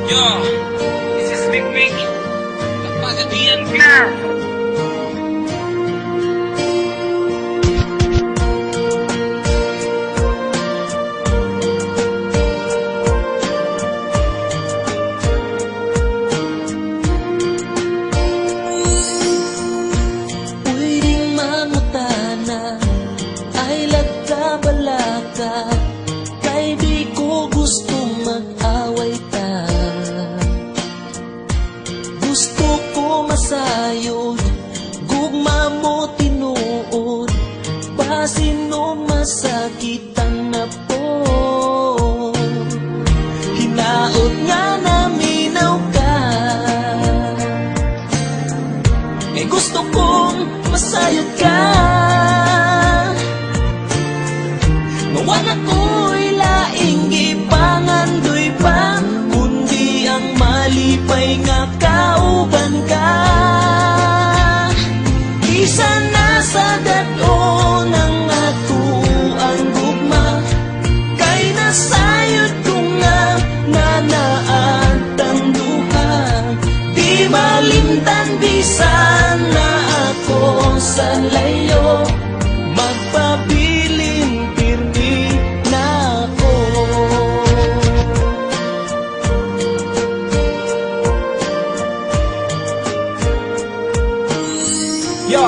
Yo, this is Big Big. Kapagadian ka. Pwedeng mangutana ay lagkabalaka, kay di ko gustong mag-away ta. Gusto ko masayod, gugma mo tinuod, basin no masakitan na po. Hinaot nga naminaw ka, eh gusto kong masayod ka. Mawan ako'y laing gipangandoy pa, kundi ang malipay nga kauban ka. Isa na sa daton ang ato ang gugma, kay nasayod ko nga nanaatang duha. Di malimtan bisan na ako sa layo, magpabiling pirmi na ako. Yo,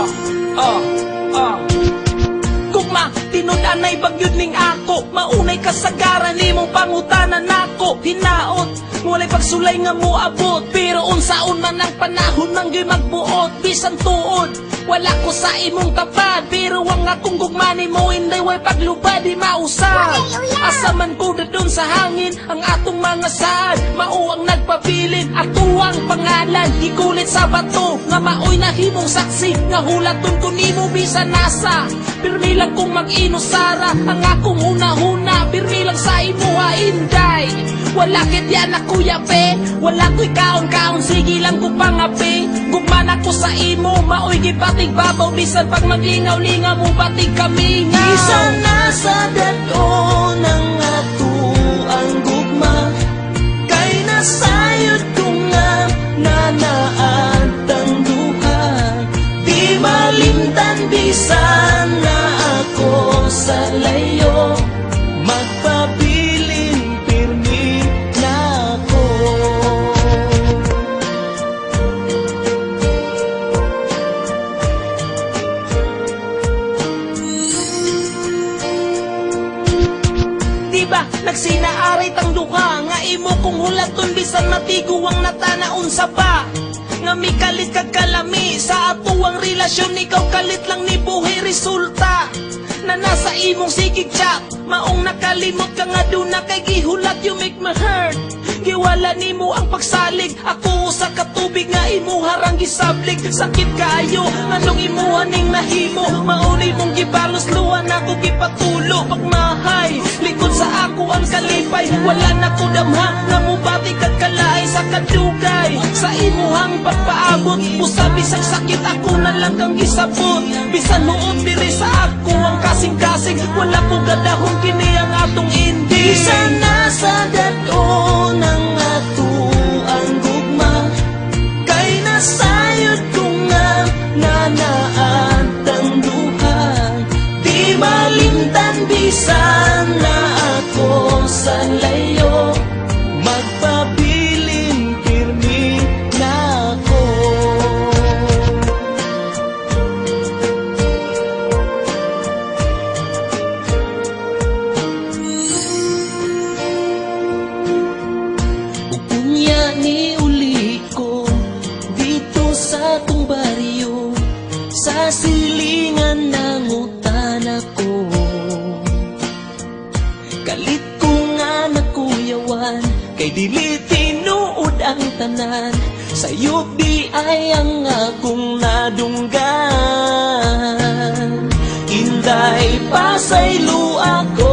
Gugma, tinud-an ay bagyod ning ako, maunay kasagaran nimong pangutanan nako. Hinaot, mulay pagsulay nga mo abot, pero unsaon man ang panahon nang gyoy magbuot. Bisan tuod, wala ko sa imong tapad, pero ang akong gugmani mo hindi way paglubad di mausad. Asa man ko dadun sa hangin ang atong mga saad, mao ang nagpabilin ato ang pangalan. Gigulit sa bato nga maoy nahimong saksi, nga hulaton ko nimo bisan nasa. Pirmi lang kong mag-inusara ang akong huna-huna, pirmi lang sa imuha inday. Wala kit yan ako yape, wala ko'y kaon-kaon, sige lang ko pangapi. Gugman ako sa imo, maoy gipatig babaw, bisan pag maglingaw-lingaw mo batig kami nga. Isa na sa daton ang ato ang gugma, kay nasayod ko nga nanaatang duha. Di malimtan bisan na ako sa layo, magpabiling pirmi na ako. Diba, nagsinaaray tang duha, nga imo kong hulaton bisan matiguang natanaon sa pa. Nga mi kalit kag kalami, sa atuang relasyon ikaw kalit lang ni buhay resulta. Na nasa imong sigig chat, maong nakalimot ka nga doon na kay gihulat, you make me hurt. Giwala nimo ang pagsalig, ako sa katubig nga imo harang gisablig. Sakit kaayo, anong imuha ning nahimo, maunay mong gibalos luhan ako gipatulo. Pagmahay, likod sa ako ang kalipay, wala na ko damha, nga mubati kag kalay sa kadugay. Sa imuhang pagpaabot, usabi sa sakit ako na lang kang gisabot. Bisan noon diri sa ako ang kasing-kasing, wala ko gadahon kini ang atong indi. Isa na sa daton ang ato ang gugma, kay nasayod ko nga nanaatang duha. Di malimtan bisan na ako sa layo, magpabiling pirmi na ako. Unya ni uli ko dito sa tong baryo, sa silingan ng utan ako. Kalit ko nga nakuyawan, kay dili tinuod ang tanan. Sayop di ay ang akong nadunggan, inday pasaylo ako.